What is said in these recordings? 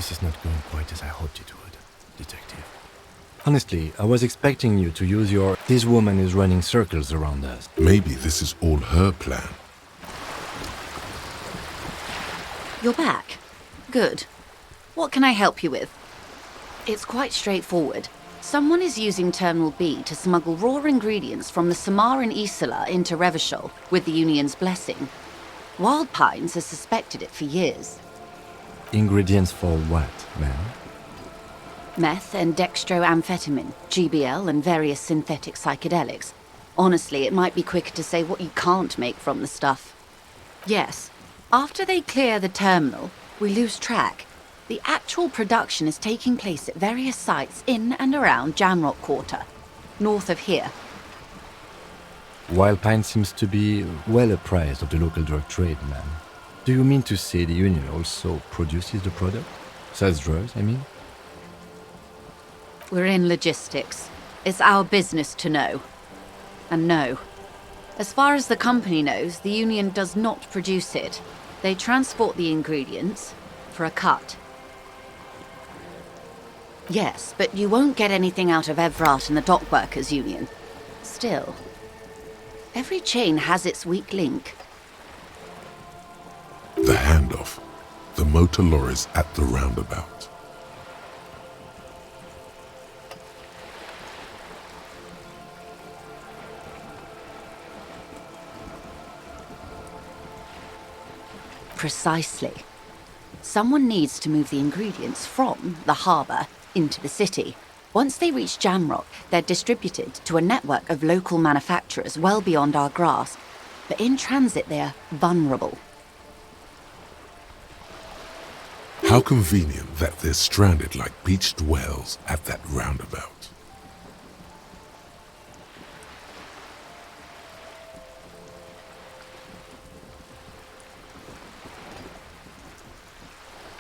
This is not going quite as I hoped it would, Detective. Honestly, I was expecting you to use your "this woman is running circles around us." Maybe this is all her plan. You're back. Good. What can I help you with? It's quite straightforward. Someone is using Terminal B to smuggle raw ingredients from the Samaran Isola into Revachol with the Union's blessing. Wild Pines has suspected it for years. Ingredients for what, ma'am? Meth and dextroamphetamine, GBL, and various synthetic psychedelics. Honestly, it might be quicker to say what you can't make from the stuff. Yes, after they clear the terminal, we lose track. The actual production is taking place at various sites in and around Jamrock Quarter, north of here. Wild Pine seems to be well apprised of the local drug trade, ma'am. Do you mean to say the Union also produces the product? Sells drugs, I mean? We're in logistics. It's our business to know. And no. As far as the company knows, the Union does not produce it. They transport the ingredients for a cut. Yes, but you won't get anything out of Evrat and the Dock Workers Union. Still, every chain has its weak link. The handoff. The motor lorries at the roundabout. Precisely. Someone needs to move the ingredients from the harbour into the city. Once they reach Jamrock, they're distributed to a network of local manufacturers well beyond our grasp. But in transit, they are vulnerable. How convenient that they're stranded like beached whales at that roundabout.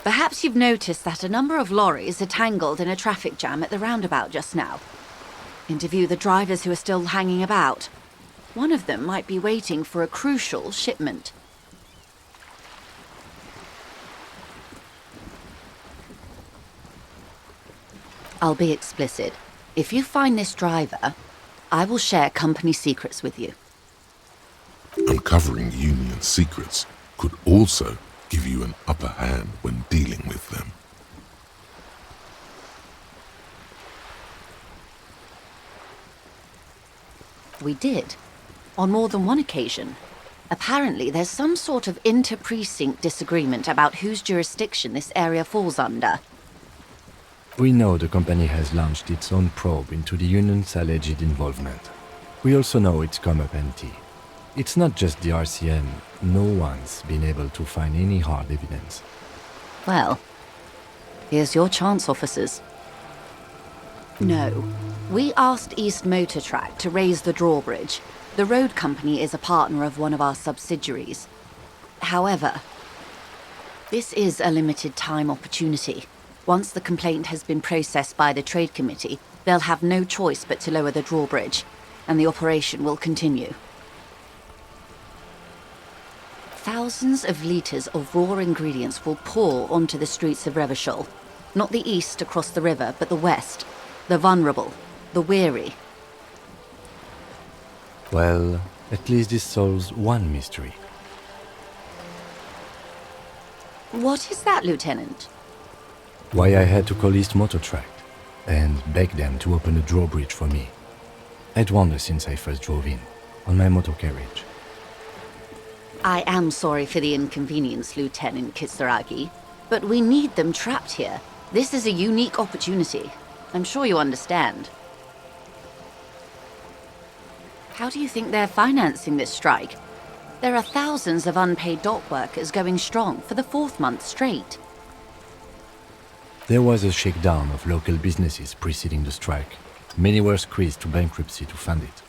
Perhaps you've noticed that a number of lorries are tangled in a traffic jam at the roundabout just now. Interview the drivers who are still hanging about. One of them might be waiting for a crucial shipment. I'll be explicit. If you find this driver, I will share company secrets with you. Uncovering Union secrets could also give you an upper hand when dealing with them. We did, on more than one occasion. Apparently, there's some sort of inter-precinct disagreement about whose jurisdiction this area falls under. We know the company has launched its own probe into the Union's alleged involvement. We also know it's come up empty. It's not just the RCM. No one's been able to find any hard evidence. Well, here's your chance, officers. No. We asked East Motor Track to raise the drawbridge. The road company is a partner of one of our subsidiaries. However, this is a limited time opportunity. Once the complaint has been processed by the Trade Committee, they'll have no choice but to lower the drawbridge, and the operation will continue. Thousands of litres of raw ingredients will pour onto the streets of Revachol. Not the east across the river, but the west. The vulnerable, the weary. Well, at least this solves one mystery. What is that, Lieutenant? Why I had to call East Motor Track and beg them to open a drawbridge for me. I'd wondered since I first drove in, on my motor carriage. I am sorry for the inconvenience, Lieutenant Kisaragi, but we need them trapped here. This is a unique opportunity. I'm sure you understand. How do you think they're financing this strike? There are thousands of unpaid dock workers going strong for the 4th month straight. There was a shakedown of local businesses preceding the strike. Many were squeezed to bankruptcy to fund it.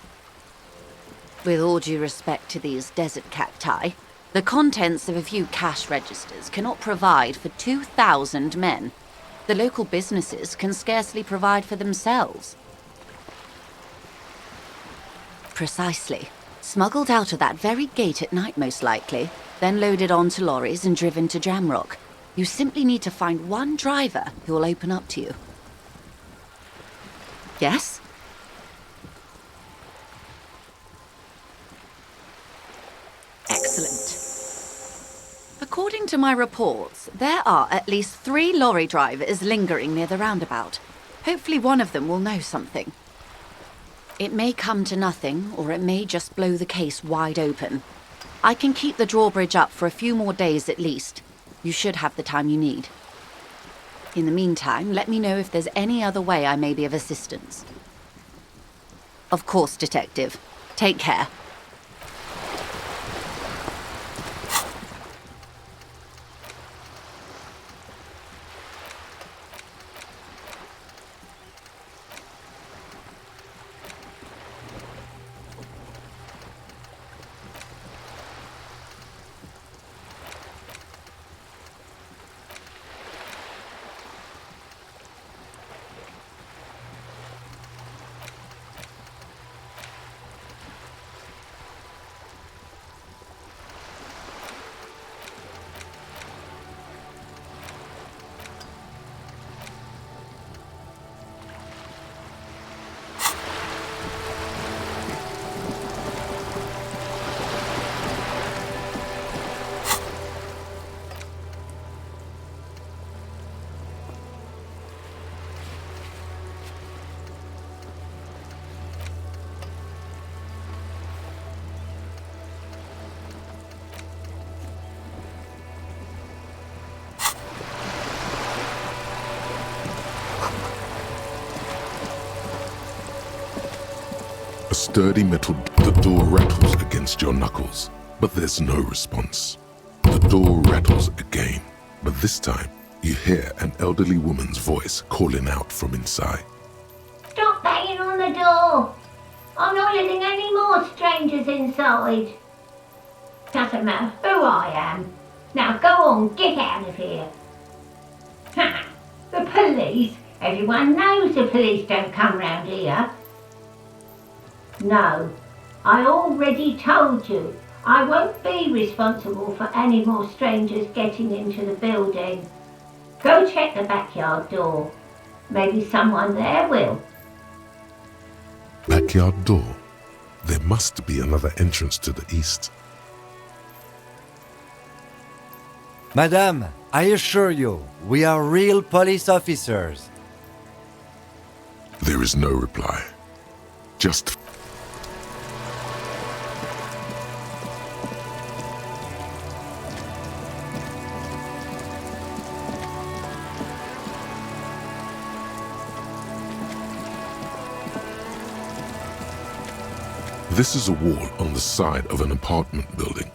With all due respect to these desert cacti, the contents of a few cash registers cannot provide for 2,000 men. The local businesses can scarcely provide for themselves. Precisely. Smuggled out of that very gate at night, most likely, then loaded onto lorries and driven to Jamrock. You simply need to find one driver who will open up to you. Yes? Excellent. According to my reports, there are at least 3 lorry drivers lingering near the roundabout. Hopefully one of them will know something. It may come to nothing, or it may just blow the case wide open. I can keep the drawbridge up for a few more days at least. You should have the time you need. In the meantime, let me know if there's any other way I may be of assistance. Of course, Detective. Take care. A sturdy metal, the door rattles against your knuckles, but there's no response. The door rattles again, but this time you hear an elderly woman's voice calling out from inside. Stop banging on the door! I'm not letting any more strangers inside. Doesn't matter who I am. Now go on, get out of here. Ha! The police? Everyone knows the police don't come round here. No, I already told you. I won't be responsible for any more strangers getting into the building. Go check the backyard door. Maybe someone there will. Backyard door? There must be another entrance to the east. Madame, I assure you, we are real police officers. There is no reply. Just This is a wall on the side of an apartment building.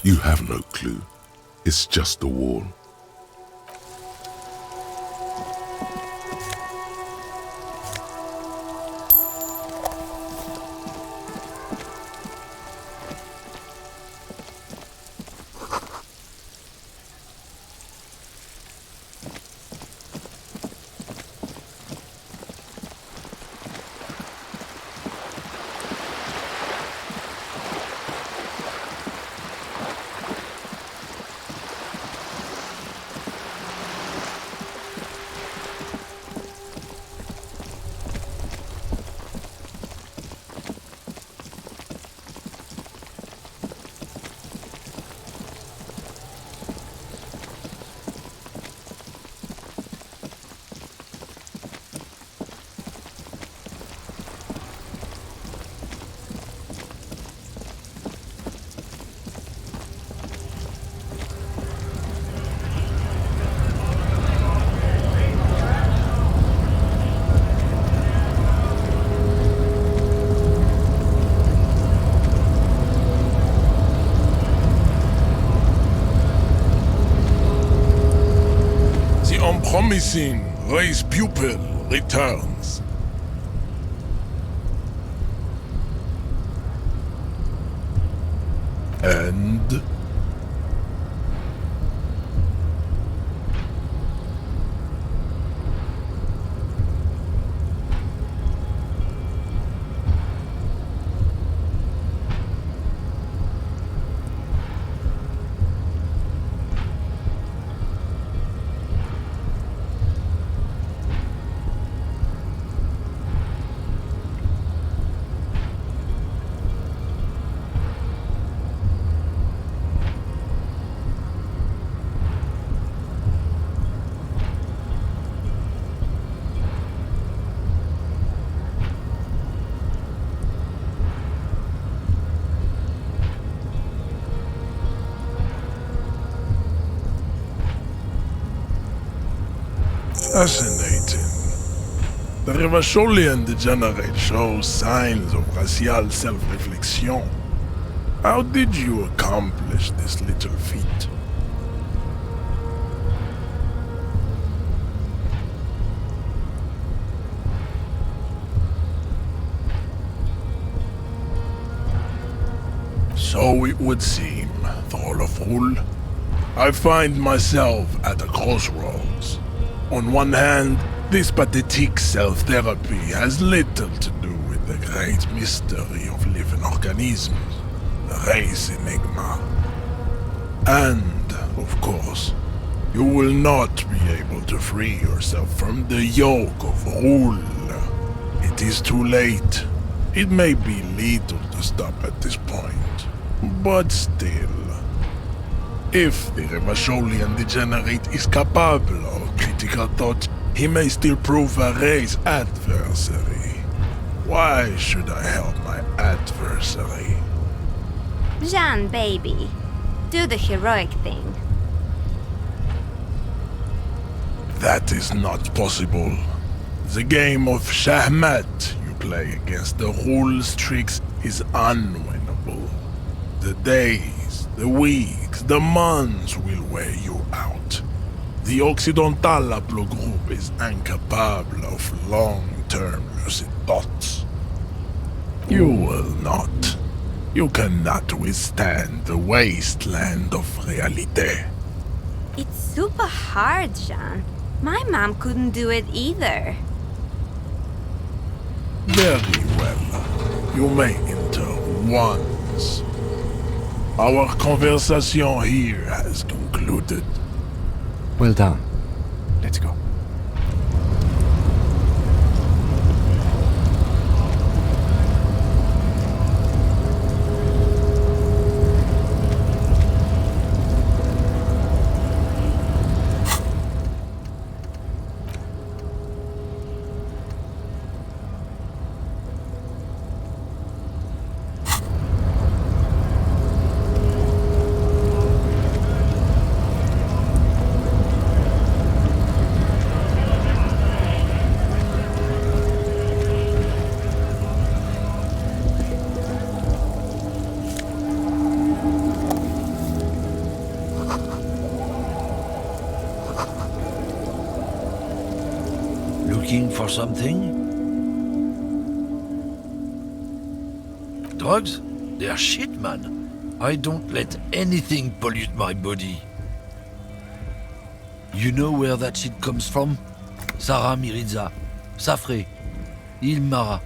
You have no clue. It's just a wall. Promising race pupil returns. And Fascinating. The Revacholian degenerate shows signs of racial self-reflection. How did you accomplish this little feat? So it would seem, Throlofrul. I find myself at a crossroads. On one hand, this pathetic self-therapy has little to do with the great mystery of living organisms, the race enigma. And, of course, you will not be able to free yourself from the yoke of rule. It is too late. It may be lethal to stop at this point, but still. If the Revacholian degenerate is capable of critical thought, he may still prove a race adversary. Why should I help my adversary? Jean, baby. Do the heroic thing. That is not possible. The game of Shahmat you play against the rules tricks is unwinnable. The days, the weeks, the months will wear you out. The Occidental haplogroup is incapable of long-term lucid thoughts. You will not. You cannot withstand the wasteland of realite. It's super hard, Jean. My mom couldn't do it either. Very well. You may enter once. Our conversation here has concluded. Well done. Let's go. Looking for something? Drugs? They're shit, man. I don't let anything pollute my body. You know where that shit comes from? Sarah Miriza, Safre, Ilmara.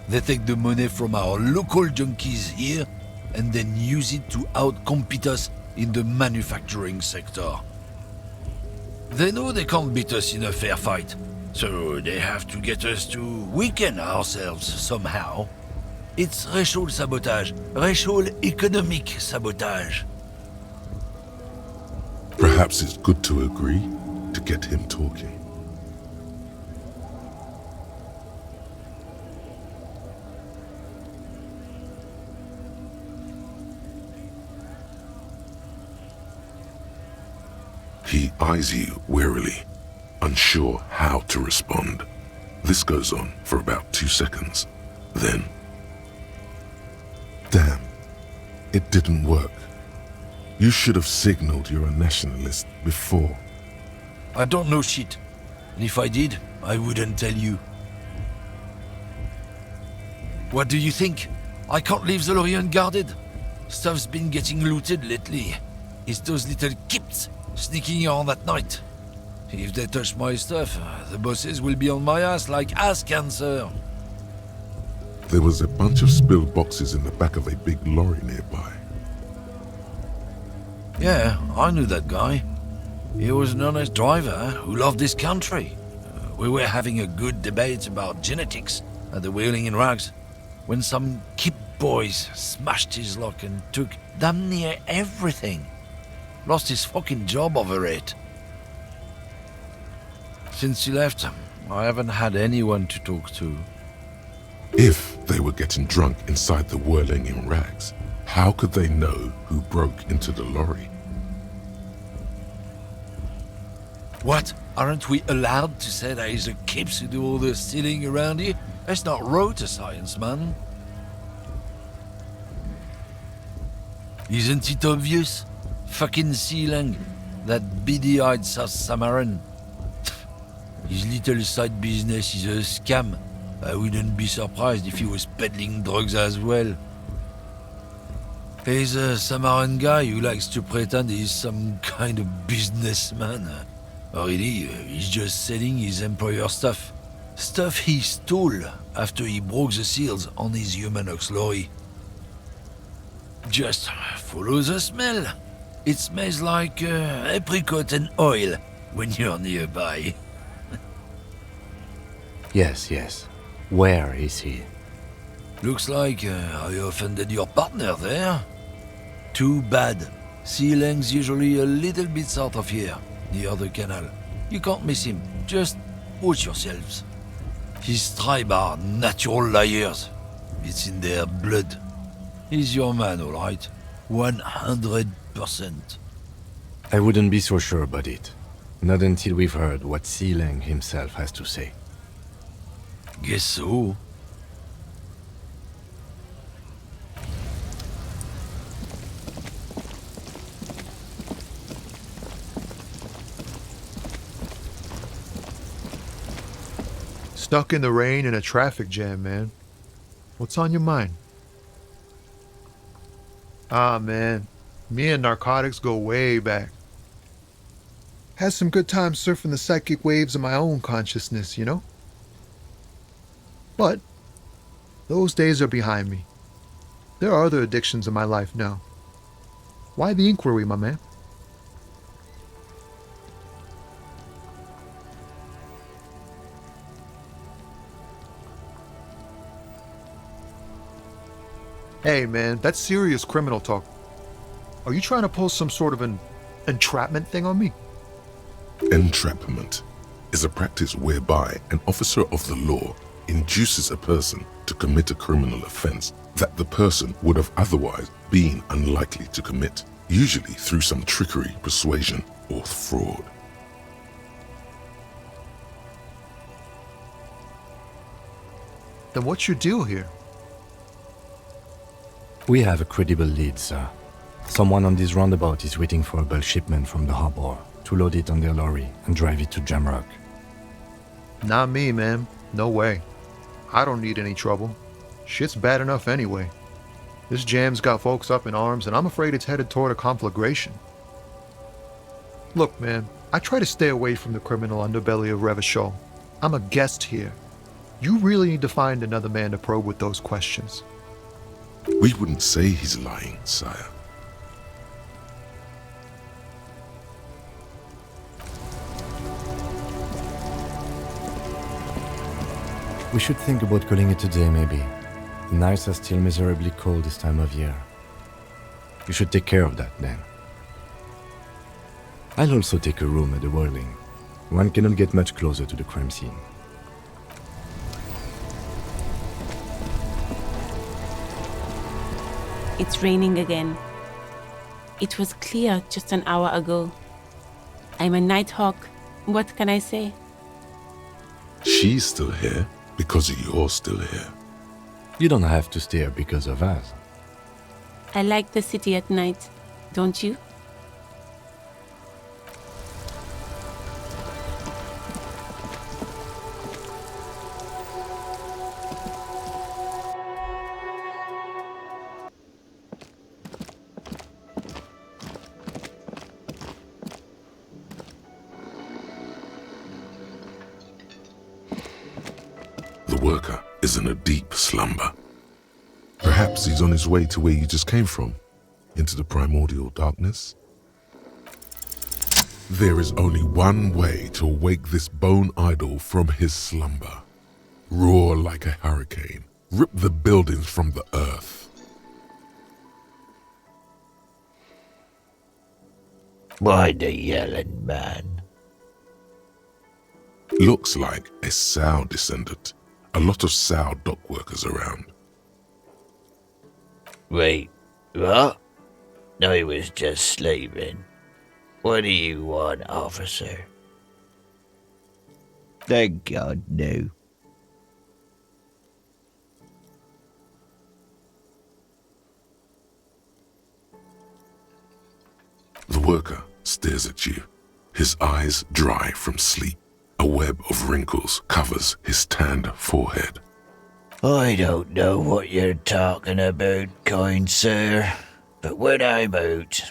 They take the money from our local junkies here and then use it to outcompete us in the manufacturing sector. They know they can't beat us in a fair fight, so they have to get us to weaken ourselves somehow. It's racial sabotage, racial economic sabotage. Perhaps it's good to agree to get him talking. He eyes you warily, unsure how to respond. This goes on for about 2 seconds. Then, damn, it didn't work. You should have signaled you're a nationalist before. I don't know shit. And if I did, I wouldn't tell you. What do you think? I can't leave the lorry unguarded. Stuff's been getting looted lately. It's those little kips sneaking around at night. If they touch my stuff, the bosses will be on my ass like ass cancer. There was a bunch of spilled boxes in the back of a big lorry nearby. Yeah, I knew that guy. He was an honest driver who loved this country. We were having a good debate about genetics at the Wheeling in Rags when some kip boys smashed his luck and took damn near everything. Lost his fucking job over it. Since he left, I haven't had anyone to talk to. If they were getting drunk inside the Whirling in Rags, how could they know who broke into the lorry? What? Aren't we allowed to say that he's a kips who do all the stealing around here? That's not road to science, man. Isn't it obvious? Fucking Sealang, that beady-eyed South Samaran. His little side business is a scam. I wouldn't be surprised if he was peddling drugs as well. He's a Samaran guy who likes to pretend he's some kind of businessman. Or really, he's just selling his employer stuff. Stuff he stole after he broke the seals on his human auxiliary. Just follow the smell. It smells like apricot and oil when you're nearby. Yes. Where is he? Looks like I offended your partner there. Too bad. Sealang's usually a little bit south of here, near the canal. You can't miss him. Just watch yourselves. His tribe are natural liars. It's in their blood. He's your man, all right. 100%. I wouldn't be so sure about it. Not until we've heard what Sealang himself has to say. Guess so. Stuck in the rain in a traffic jam, man. What's on your mind? Ah, man. Me and narcotics go way back. Had some good times surfing the psychic waves of my own consciousness, you know? But those days are behind me. There are other addictions in my life now. Why the inquiry, my man? Hey, man, that's serious criminal talk. Are you trying to pull some sort of an entrapment thing on me? Entrapment is a practice whereby an officer of the law induces a person to commit a criminal offense that the person would have otherwise been unlikely to commit, usually through some trickery, persuasion, or fraud. Then what's your deal here? We have a credible lead, sir. Someone on this roundabout is waiting for a bulk shipment from the harbor to load it on their lorry and drive it to Jamrock. Not me, man. No way. I don't need any trouble. Shit's bad enough anyway. This jam's got folks up in arms, and I'm afraid it's headed toward a conflagration. Look, man, I try to stay away from the criminal underbelly of Revachol. I'm a guest here. You really need to find another man to probe with those questions. We wouldn't say he's lying, sire. We should think about calling it a day, maybe. The nights are still miserably cold this time of year. You should take care of that, then. I'll also take a room at the Whirling. One cannot get much closer to the crime scene. It's raining again. It was clear just an hour ago. I'm a nighthawk. What can I say? She's still here because you're still here. You don't have to stay here because of us. I like the city at night, don't you? The worker is in a deep slumber. Perhaps he's on his way to where you just came from, into the primordial darkness. There is only one way to awake this bone idol from his slumber. Roar like a hurricane, rip the buildings from the earth. Why the yelling, man? Looks like a Sow descendant. A lot of Sow dock workers around. Wait, what? No, he was just sleeping. What do you want, officer? Thank God, no. The worker stares at you, his eyes dry from sleep. A web of wrinkles covers his tanned forehead. I don't know what you're talking about, kind sir, but when I'm out,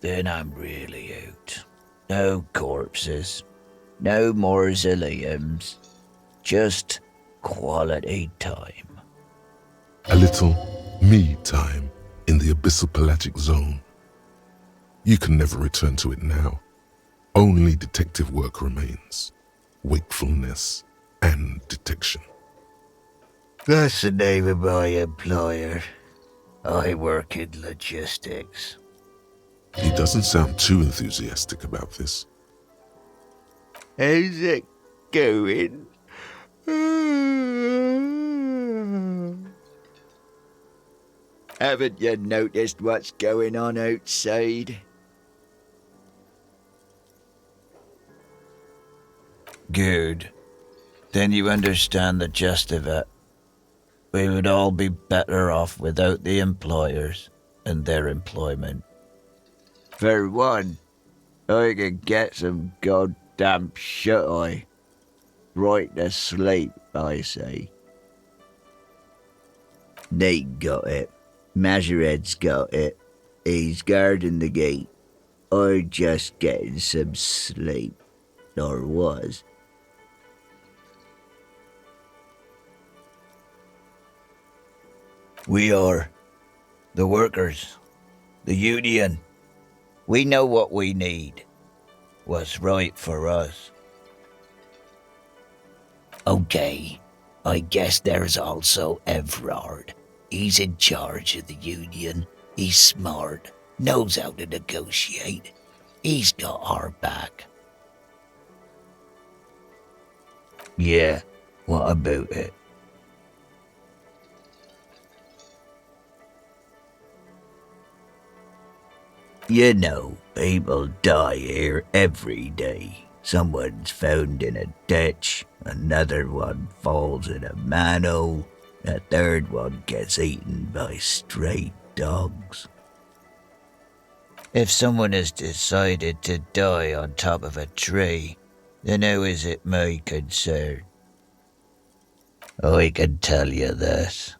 then I'm really out. No corpses, no mausoleums, just quality time. A little me time in the abyssal pelagic zone. You can never return to it now. Only detective work remains. Wakefulness and detection. That's the name of my employer. I work in logistics. He doesn't sound too enthusiastic about this. How's it going? Haven't you noticed what's going on outside? Good. Then you understand the gist of it. We would all be better off without the employers and their employment. For one, I could get some goddamn shut-eye. Right to sleep, I say. Nate got it. Majoret's got it. He's guarding the gate. I'm just getting some sleep. Or was. We are. The workers. The union. We know what we need. What's right for us. Okay. I guess there's also Everard. He's in charge of the union. He's smart. Knows how to negotiate. He's got our back. Yeah. What about it? You know, people die here every day. Someone's found in a ditch, another one falls in a manhole, a third one gets eaten by stray dogs. If someone has decided to die on top of a tree, then how is it my concern? I can tell you this.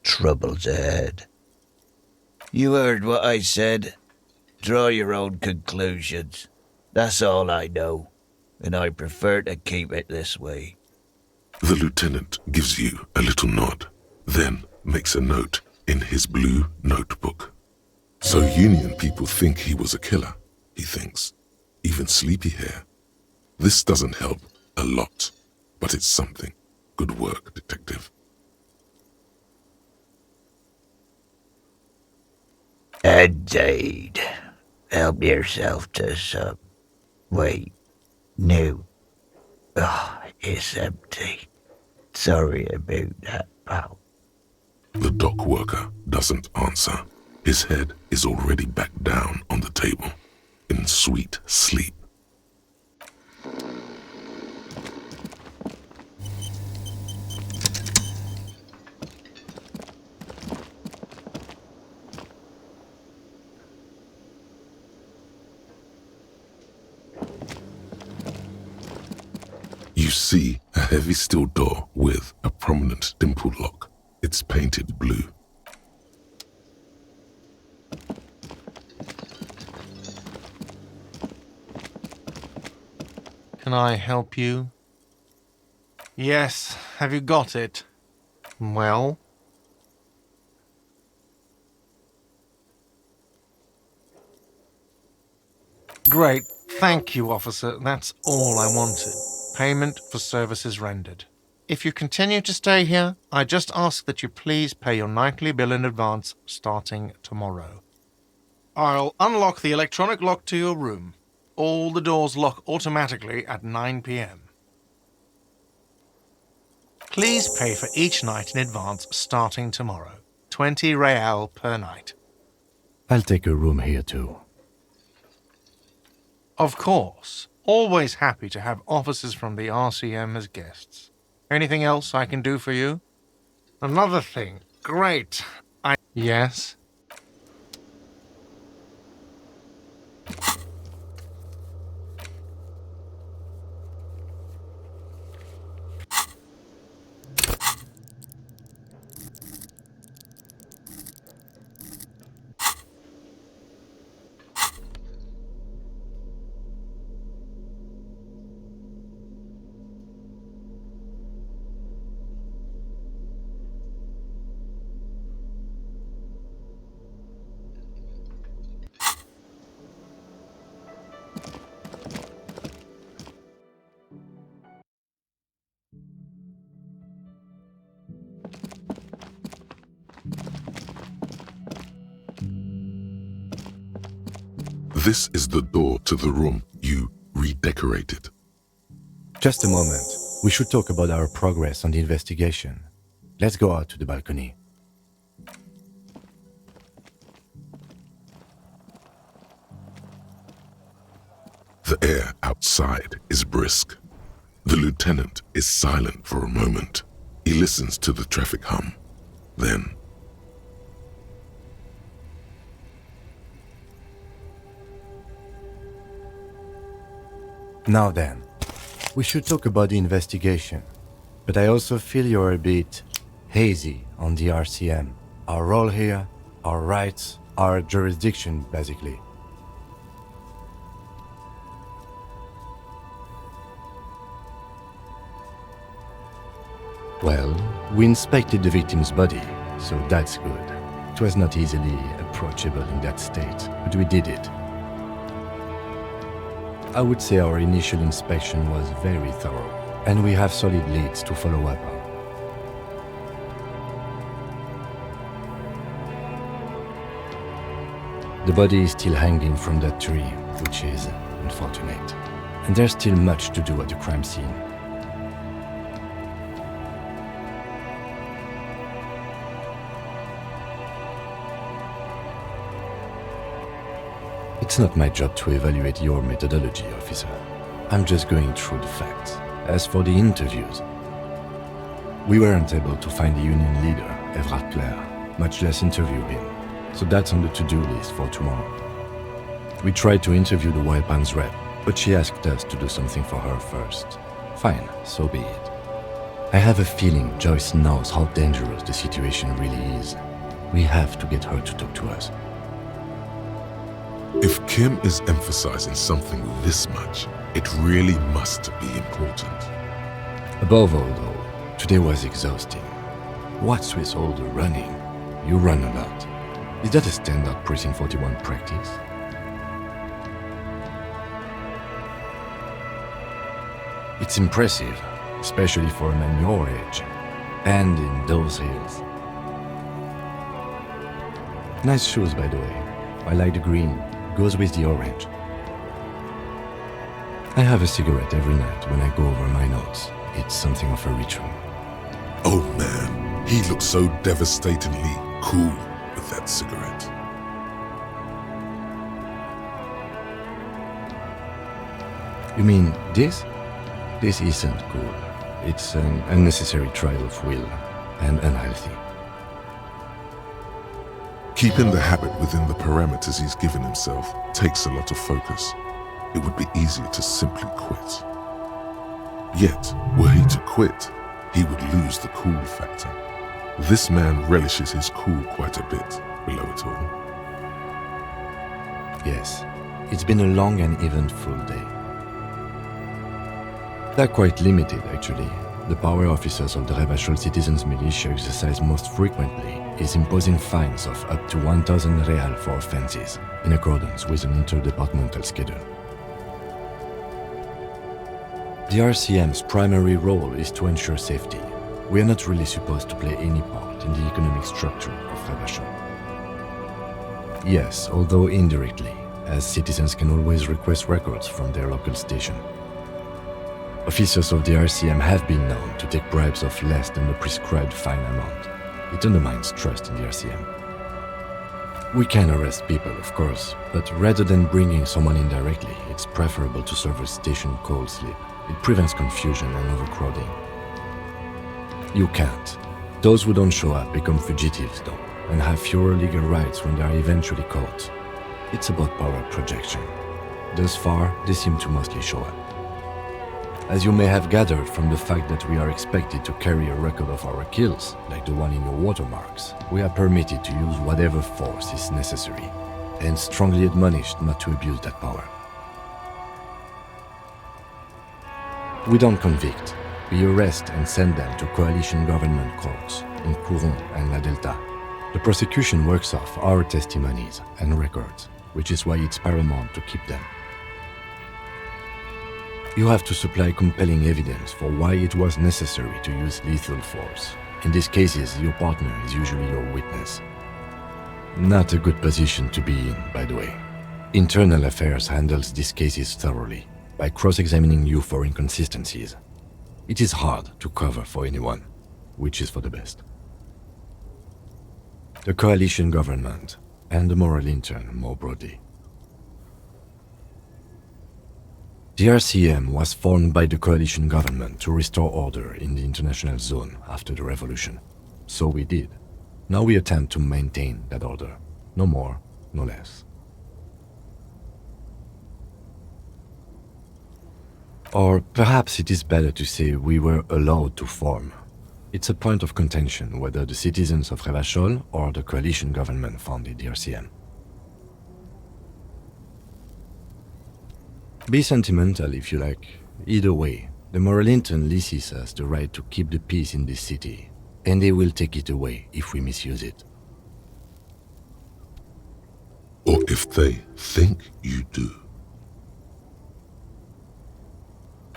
Trouble's ahead. You heard what I said. Draw your own conclusions. That's all I know, and I prefer to keep it this way. The lieutenant gives you a little nod, then makes a note in his blue notebook. So union people think he was a killer, he thinks. Even sleepy hair. This doesn't help a lot, but it's something. Good work, detective. Indeed. Help yourself to some. Wait. No. Oh, it's empty. Sorry about that, pal. The dock worker doesn't answer. His head is already back down on the table, in sweet sleep. You see a heavy steel door with a prominent dimple lock. It's painted blue. Can I help you? Yes, have you got it? Well? Great, thank you, officer. That's all I wanted. Payment for services rendered. If you continue to stay here, I just ask that you please pay your nightly bill in advance starting tomorrow. I'll unlock the electronic lock to your room. All the doors lock automatically at 9 p.m. Please pay for each night in advance starting tomorrow. 20 real per night. I'll take a room here too. Of course. always happy to have officers from the RCM as guests. Anything else I can do for you? Another thing. Great. Yes? This is the door to the room you redecorated. Just a moment. We should talk about our progress on the investigation. Let's go out to the balcony. The air outside is brisk. The lieutenant is silent for a moment. He listens to the traffic hum. Then, Now then, we should talk about the investigation. But I also feel you're a bit hazy on the RCM. Our role here, our rights, our jurisdiction, basically. Well, we inspected the victim's body, so that's good. It was not easily approachable in that state, but we did it. I would say our initial inspection was very thorough, and we have solid leads to follow up on. The body is still hanging from that tree, which is unfortunate. And there's still much to do at the crime scene. It's not my job to evaluate your methodology, officer. I'm just going through the facts. As for the interviews, we weren't able to find the union leader, Everard Clare, much less interview him. So that's on the to-do list for tomorrow. We tried to interview the Wild Pines rep, but she asked us to do something for her first. Fine, so be it. I have a feeling Joyce knows how dangerous the situation really is. We have to get her to talk to us. if Kim is emphasizing something this much, it really must be important. Above all, though, today was exhausting. What's with all the running? You run a lot. Is that a standard Precinct 41 practice? It's impressive, especially for a man your age, and in those hills. Nice shoes, by the way. I like the green, goes with the orange. I have a cigarette every night when I go over my notes. It's something of a ritual. Oh man, he looks so devastatingly cool with that cigarette. You mean this? This isn't cool. It's an unnecessary trial of will, and unhealthy. Keeping the habit within the parameters he's given himself takes a lot of focus. It would be easier to simply quit. Yet, were he to quit, he would lose the cool factor. This man relishes his cool quite a bit below it all. Yes, it's been a long and eventful day. They're quite limited, actually. The power officers of the Revachol Citizens Militia exercise most frequently is imposing fines of up to 1,000 real for offenses, in accordance with an interdepartmental schedule. The RCM's primary role is to ensure safety. We are not really supposed to play any part in the economic structure of Revachol. Yes, although indirectly, as citizens can always request records from their local station. Officers of the RCM have been known to take bribes of less than the prescribed fine amount. It undermines trust in the RCM. We can arrest people, of course, but rather than bringing someone in directly, it's preferable to serve a station cold sleep. It prevents confusion and overcrowding. You can't. Those who don't show up become fugitives, though, and have fewer legal rights when they are eventually caught. It's about power projection. Thus far, they seem to mostly show up. As you may have gathered from the fact that we are expected to carry a record of our kills, like the one in your watermarks, we are permitted to use whatever force is necessary, and strongly admonished not to abuse that power. We don't convict. We arrest and send them to coalition government courts in Courron and La Delta. The prosecution works off our testimonies and records, which is why it's paramount to keep them. You have to supply compelling evidence for why it was necessary to use lethal force. In these cases, your partner is usually your witness. Not a good position to be in, by the way. Internal Affairs handles these cases thoroughly, by cross-examining you for inconsistencies. It is hard to cover for anyone, which is for the best. The coalition government, and the moral intern more broadly. The RCM was formed by the coalition government to restore order in the international zone after the revolution. So we did. Now we attempt to maintain that order. No more, no less. Or perhaps it is better to say we were allowed to form. It's a point of contention whether the citizens of Revachol or the coalition government founded the RCM. Be sentimental if you like. Either way, the moral intern leases us the right to keep the peace in this city, and they will take it away if we misuse it. Or if they think you do.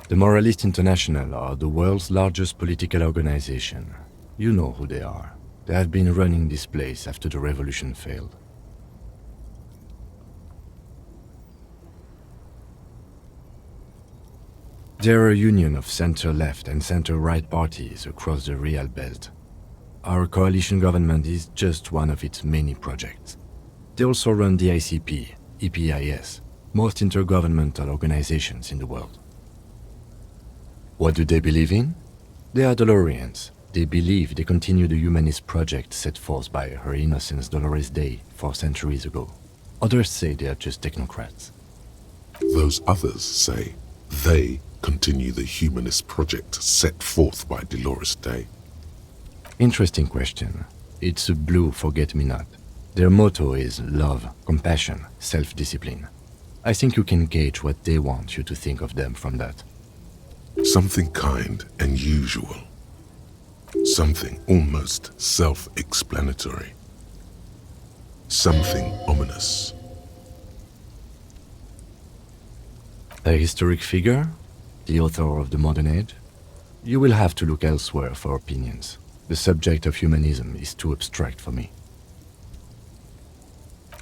The Moralist International are the world's largest political organization. You know who they are. They have been running this place after the revolution failed. They're a union of center-left and center-right parties across the Real Belt. Our coalition government is just one of its many projects. They also run the ICP, EPIS, most intergovernmental organizations in the world. What do they believe in? They are Dolorians. They believe they continue the humanist project set forth by Her Innocence Dolores Day 4 centuries ago. Others say they are just technocrats. Those others say they continue the humanist project set forth by Dolores Day. Interesting question. It's a blue forget-me-not. Their motto is love, compassion, self-discipline. I think you can gauge what they want you to think of them from that. Something kind and usual. Something almost self-explanatory. Something ominous. A historic figure? The author of the modern age? You will have to look elsewhere for opinions. The subject of humanism is too abstract for me.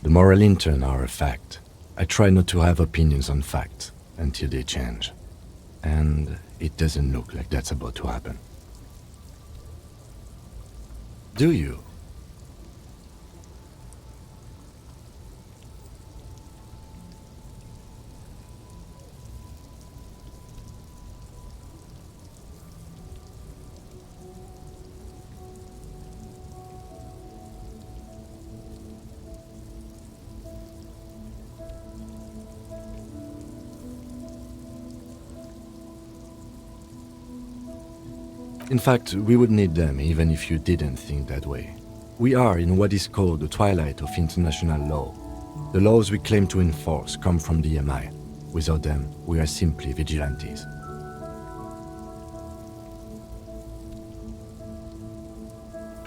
The moral intern are a fact. I try not to have opinions on facts until they change. And it doesn't look like that's about to happen. Do you? In fact, we would need them even if you didn't think that way. We are in what is called the twilight of international law. The laws we claim to enforce come from the MI. Without them, we are simply vigilantes.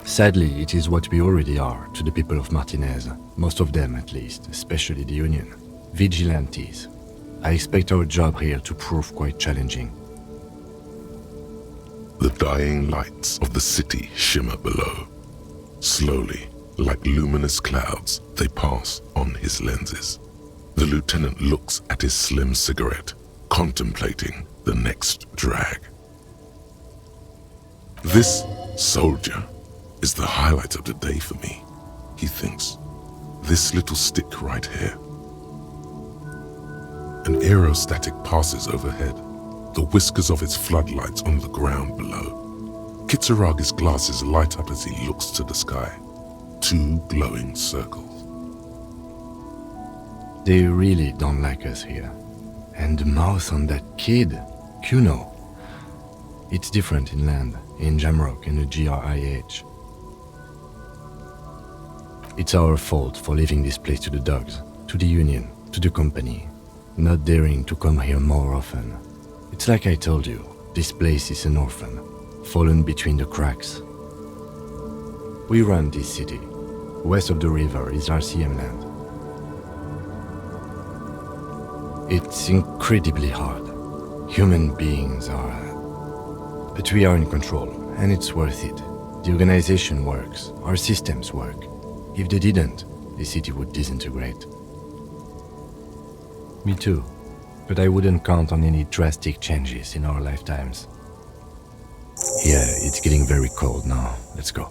Sadly, it is what we already are to the people of Martinez, most of them at least, especially the Union. Vigilantes. I expect our job here to prove quite challenging. The dying lights of the city shimmer below. Slowly, like luminous clouds, they pass on his lenses. The lieutenant looks at his slim cigarette, contemplating the next drag. This soldier is the highlight of the day for me, he thinks. this little stick right here. An aerostatic passes overhead, the whiskers of its floodlights on the ground below. Kitsuragi's glasses light up as he looks to the sky. 2 glowing circles. They really don't like us here. And the mouth on that kid, Kuno. It's different in land, in Jamrock and the GRIH. It's our fault for leaving this place to the dogs, to the Union, to the company, not daring to come here more often. It's like I told you, this place is an orphan, fallen between the cracks. We run this city. West of the river is RCM land. It's incredibly hard. Human beings are... But we are in control, and it's worth it. The organization works, our systems work. If they didn't, the city would disintegrate. Me too, but I wouldn't count on any drastic changes in our lifetimes. Yeah, it's getting very cold now. Let's go.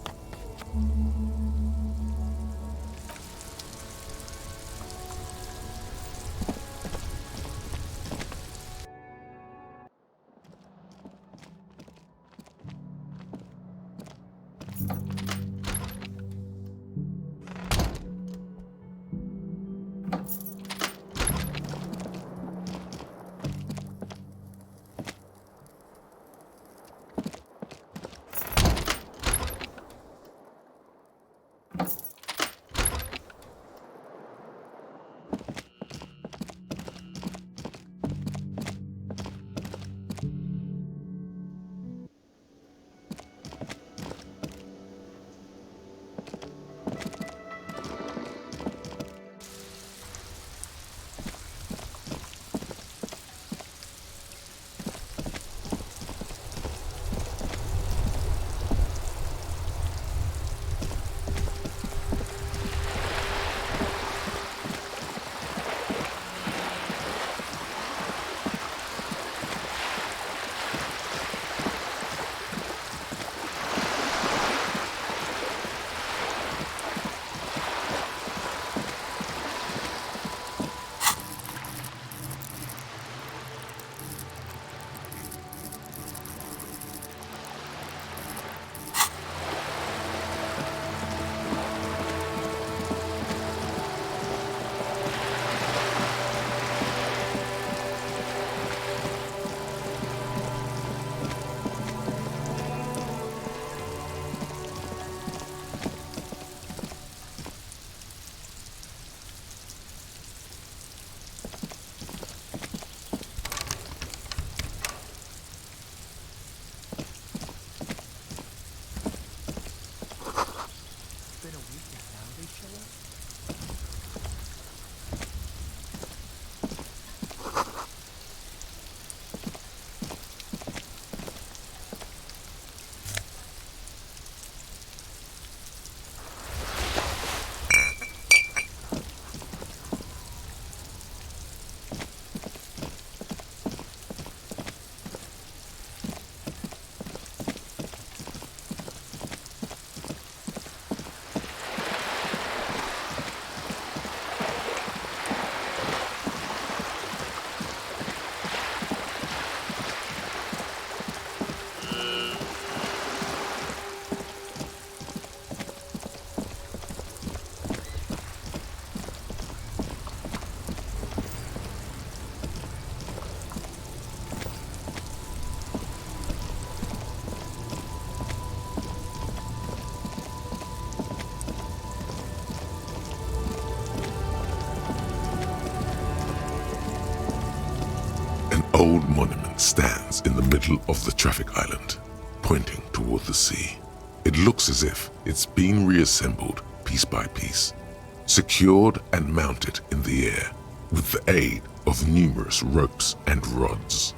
Old monument stands in the middle of the traffic island, pointing toward the sea. It looks as if it's been reassembled piece by piece, secured and mounted in the air with the aid of numerous ropes and rods.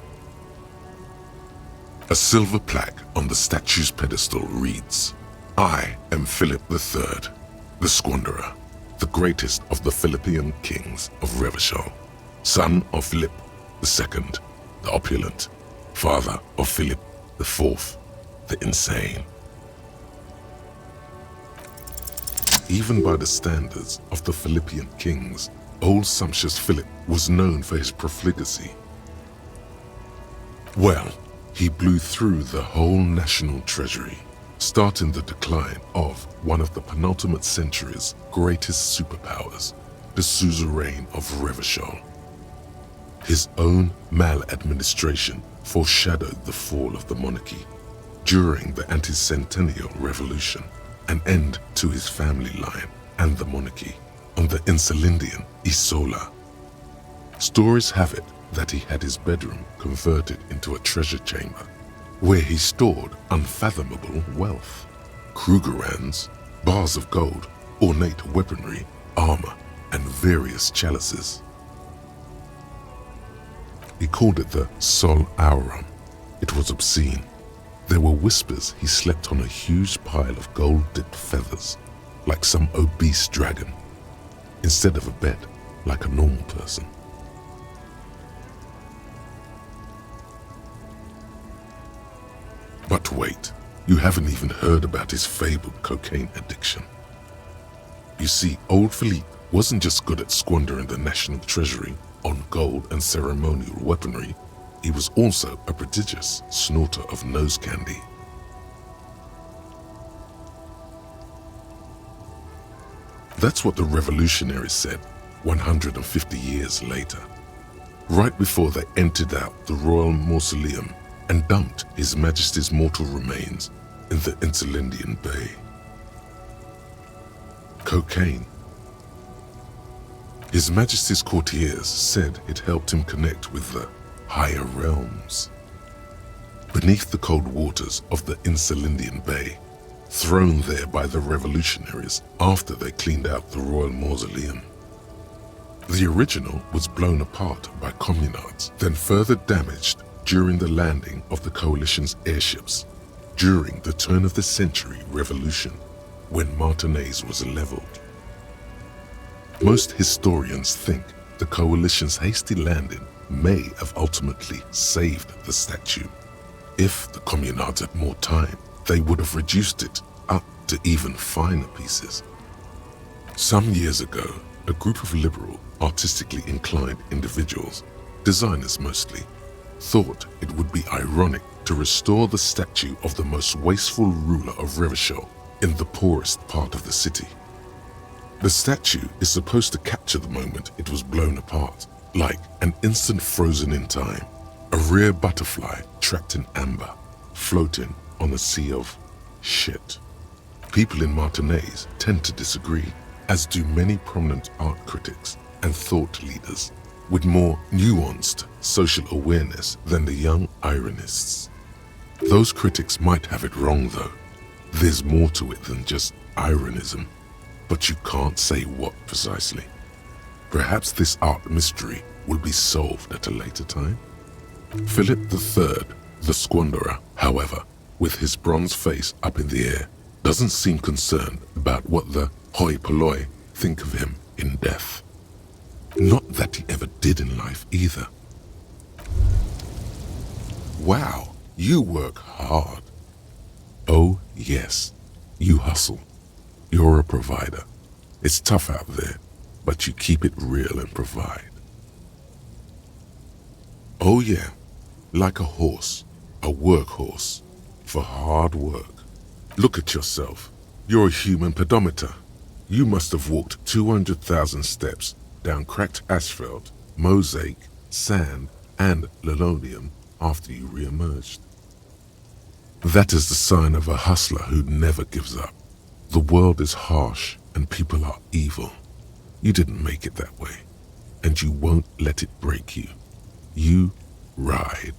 A silver plaque on the statue's pedestal reads, "I am Philip III, the Squanderer, the greatest of the Philippian kings of Revachol, son of Philip II, the opulent, father of Philip IV, the insane." even by the standards of the Philippian kings, old sumptuous Philip was known for his profligacy. Well, he blew through the whole national treasury, starting the decline of one of the penultimate century's greatest superpowers, the suzerain of Revachol. His own maladministration foreshadowed the fall of the monarchy during the anti-centennial revolution, an end to his family line and the monarchy on the Insulindian Isola. Stories have it that he had his bedroom converted into a treasure chamber where he stored unfathomable wealth, Krugerrands, bars of gold, ornate weaponry, armor, and various chalices. He called it the Sol Aurum. It was obscene. There were whispers he slept on a huge pile of gold-dipped feathers, like some obese dragon, instead of a bed, like a normal person. But wait, you haven't even heard about his fabled cocaine addiction. You see, old Philippe wasn't just good at squandering the national treasury on gold and ceremonial weaponry, he was also a prodigious snorter of nose candy. That's what the revolutionaries said 150 years later, right before they emptied out the royal mausoleum and dumped His Majesty's mortal remains in the Insulindian Bay. Cocaine. His Majesty's courtiers said it helped him connect with the higher realms. Beneath the cold waters of the Insulindian Bay, thrown there by the revolutionaries after they cleaned out the royal mausoleum. The original was blown apart by communards, then further damaged during the landing of the coalition's airships during the turn-of-the-century revolution when Martinez was leveled. Most historians think the coalition's hasty landing may have ultimately saved the statue. If the communards had more time, they would have reduced it up to even finer pieces. Some years ago, a group of liberal, artistically inclined individuals, designers mostly, thought it would be ironic to restore the statue of the most wasteful ruler of Revachol in the poorest part of the city. The statue is supposed to capture the moment it was blown apart, like an instant frozen in time, a rare butterfly trapped in amber, floating on a sea of shit. People in Martinez tend to disagree, as do many prominent art critics and thought leaders with more nuanced social awareness than the young ironists. Those critics might have it wrong though. There's more to it than just ironism, but you can't say what precisely. Perhaps this art mystery will be solved at a later time. Philip III, the squanderer, however, with his bronze face up in the air, doesn't seem concerned about what the hoi polloi think of him in death. Not that he ever did in life either. Wow, you work hard. Oh yes, you hustle. You're a provider. It's tough out there, but you keep it real and provide. Oh yeah, like a horse, a workhorse, for hard work. Look at yourself. You're a human pedometer. You must have walked 200,000 steps down cracked asphalt, mosaic, sand, and linoleum after you re-emerged. That is the sign of a hustler who never gives up. The world is harsh and people are evil. You didn't make it that way, and you won't let it break you. You ride.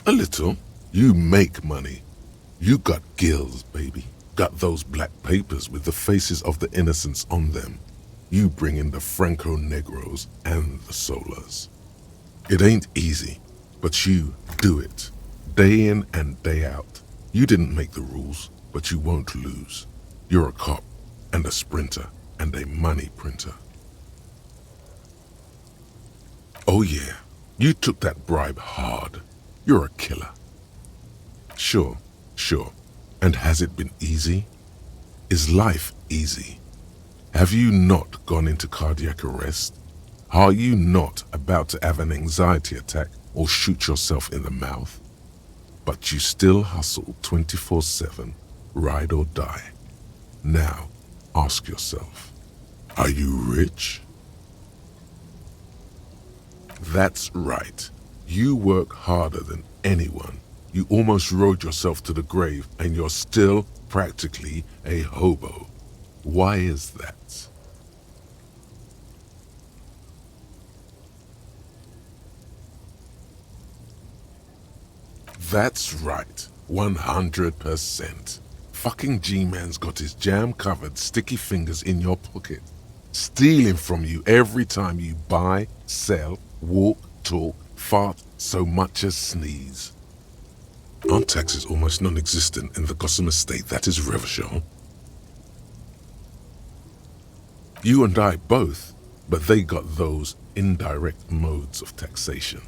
A little. You make money. You got gills, baby. Got those black papers with the faces of the innocents on them. You bring in the Franco-Negros and the Solas. It ain't easy, but you do it. Day in and day out. You didn't make the rules, but you won't lose. You're a cop and a sprinter and a money printer. Oh yeah, you took that bribe hard. You're a killer. Sure. And has it been easy? Is life easy. Have you not gone into cardiac arrest? Are you not about to have an anxiety attack or shoot yourself in the mouth? But you still hustle 24/7, ride or die. Now, ask yourself, are you rich? That's right. You work harder than anyone. You almost rode yourself to the grave and you're still practically a hobo. Why is that? That's right. 100%. Fucking G-Man's got his jam-covered sticky fingers in your pocket, stealing from you every time you buy, sell, walk, talk, fart, so much as sneeze. Aren't taxes almost non-existent in the Gotham estate that is Revachol? You and I both, but they got those indirect modes of taxation.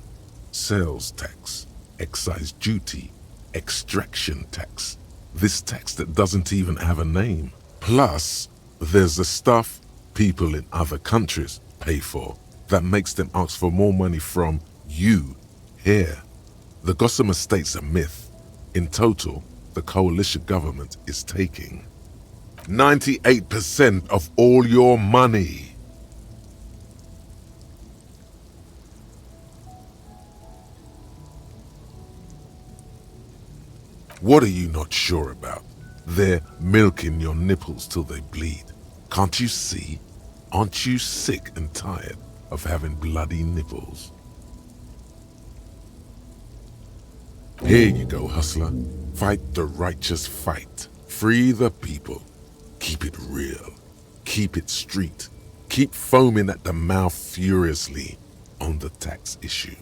Sales tax, excise duty, extraction tax. This tax that doesn't even have a name. Plus, there's the stuff people in other countries pay for that makes them ask for more money from you here. The Gotham estate's a myth. In total, the coalition government is taking 98% of all your money. What are you not sure about? They're milking your nipples till they bleed. Can't you see? Aren't you sick and tired of having bloody nipples? Here you go, hustler. Fight the righteous fight. Free the people. Keep it real. Keep it street. Keep foaming at the mouth furiously on the tax issue.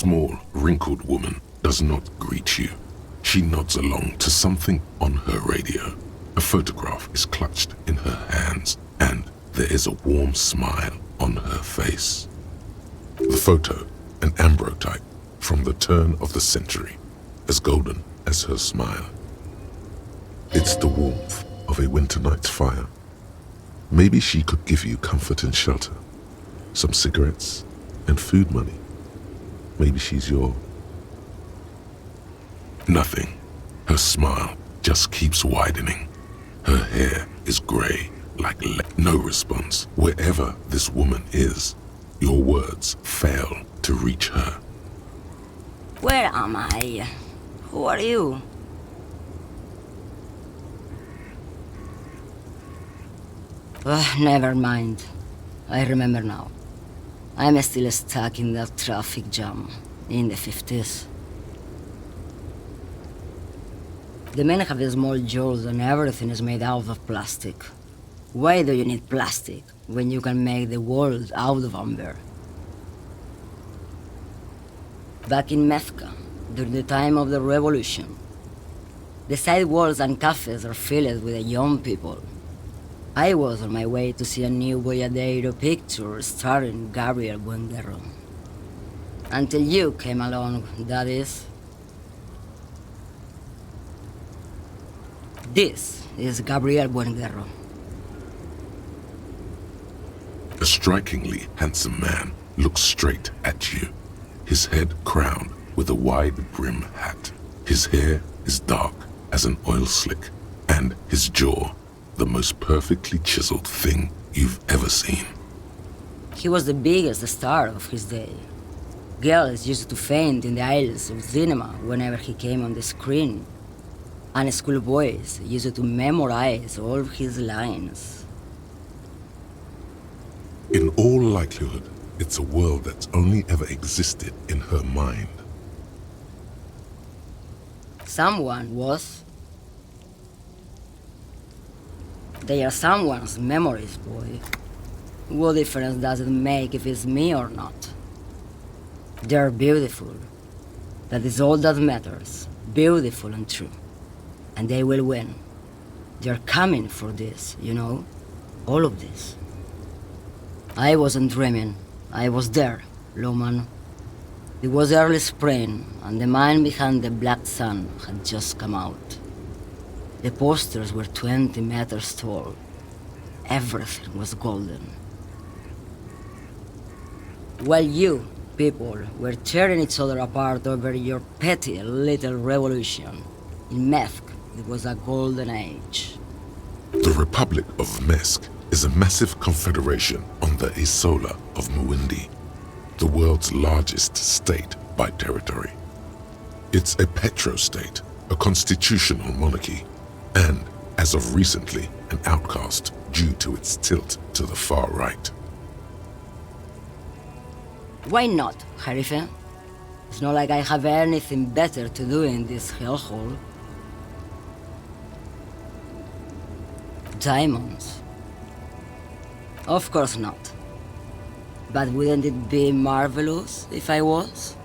Small, wrinkled woman does not greet you. She nods along to something on her radio. A photograph is clutched in her hands, and there is a warm smile on her face. The photo, an ambrotype from the turn of the century, as golden as her smile. It's the warmth of a winter night's fire. Maybe she could give you comfort and shelter, some cigarettes and food money. Maybe she's your... Nothing. Her smile just keeps widening. Her hair is grey, like no response. Wherever this woman is, your words fail to reach her. Where am I? Who are you? Never mind. I remember now. I'm still stuck in that traffic jam in the 50s. The men have small jaws and everything is made out of plastic. Why do you need plastic when you can make the world out of amber? Back in Methka, during the time of the revolution. The sidewalks and cafes are filled with young people. I was on my way to see a new Boyadero picture starring Gabriel Buenguerro. Until you came along, that is. This is Gabriel Buenguerro. A strikingly handsome man looks straight at you, his head crowned with a wide brim hat. His hair is dark as an oil slick, and his jaw the most perfectly chiseled thing you've ever seen. He was the biggest star of his day. Girls used to faint in the aisles of cinema whenever he came on the screen, and schoolboys used to memorize all of his lines. In all likelihood, it's a world that's only ever existed in her mind. Someone was. They are someone's memories, boy. What difference does it make if it's me or not? They're beautiful. That is all that matters. Beautiful and true. And they will win. They're coming for this, you know? All of this. I wasn't dreaming. I was there, Lowman. It was early spring, and the man behind the black sun had just come out. The posters were 20 meters tall. Everything was golden. While you, people, were tearing each other apart over your petty little revolution, in Methk, it was a golden age. The Republic of Mesk is a massive confederation on the Isola of Muindi, the world's largest state by territory. It's a petrostate, a constitutional monarchy, and, as of recently, an outcast due to its tilt to the far right. Why not, Harife? It's not like I have anything better to do in this hellhole. Diamonds? Of course not. But wouldn't it be marvelous if I was?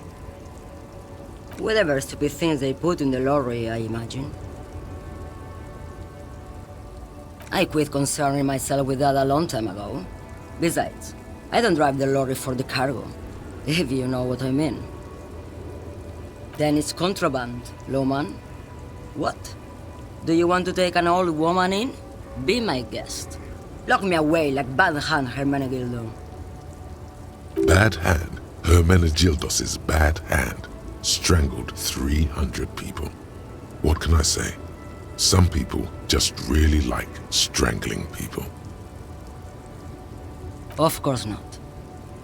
Whatever stupid things they put in the lorry, I imagine. I quit concerning myself with that a long time ago. Besides, I don't drive the lorry for the cargo, if you know what I mean. Then it's contraband, Lowman. What? Do you want to take an old woman in? Be my guest. Lock me away like Bad Hand Hermenegildo. Bad Hand, Hermenegildos's bad hand, strangled 300 people. What can I say? Some people just really like strangling people. Of course not.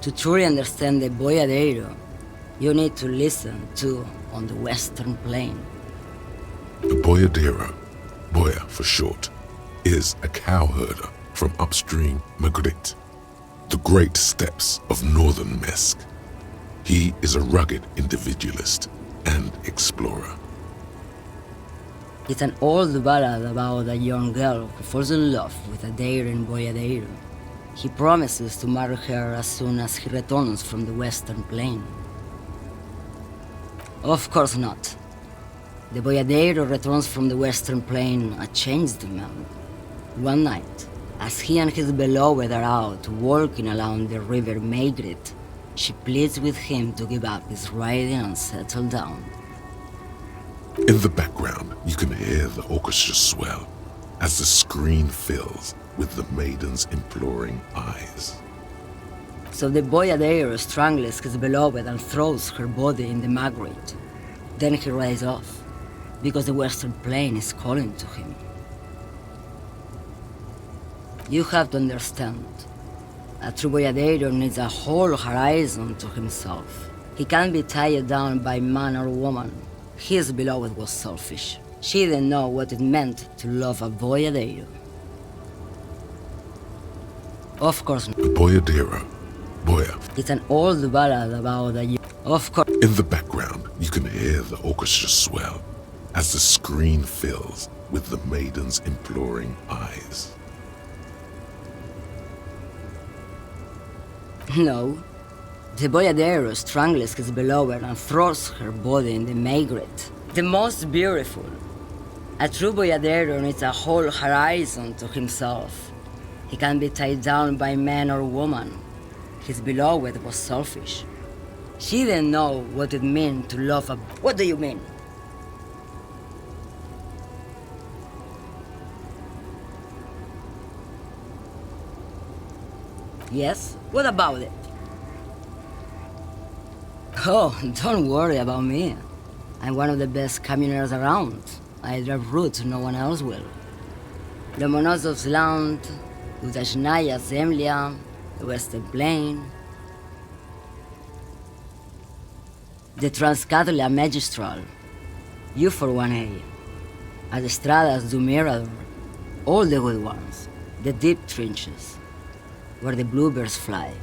To truly understand the Boyadero, you need to listen to On the Western Plain. The Boyadero, Boya for short, is a cowherder from upstream Magritte, the great steppes of northern Mesk. He is a rugged individualist and explorer. It's an old ballad about a young girl who falls in love with a daring Boyadero. He promises to marry her as soon as he returns from the Western Plain. Of course not. The Boyadero returns from the Western Plain a changed man. One night, as he and his beloved are out walking along the river Magritte, she pleads with him to give up his riding and settle down. In the background, you can hear the orchestra swell as the screen fills with the maiden's imploring eyes. So the Boyadero strangles his beloved and throws her body in the Magritte. Then he rides off, because the Western Plain is calling to him. You have to understand, a true Boyadero needs a whole horizon to himself. He can't be tied down by man or woman. His beloved was selfish. She didn't know what it meant to love a Boyadero. Of course not. The Boyadero, Boya. It's an old ballad about a... Of course. In the background, you can hear the orchestra swell as the screen fills with the maiden's imploring eyes. No. The boyadero strangles his beloved and throws her body in the maigret. The most beautiful. A true boyadero needs a whole horizon to himself. He can be tied down by man or woman. His beloved was selfish. She didn't know what it meant to love a... What do you mean? Yes? What about it? Oh, don't worry about me. I'm one of the best communers around. I drive routes no one else will. Lomonosov's Land, Udashnaya Zemlya, the Western Plain, the Transcatalia Magistral, U41A, Adestradas du Mirador, all the good ones, the deep trenches, where the bluebirds fly.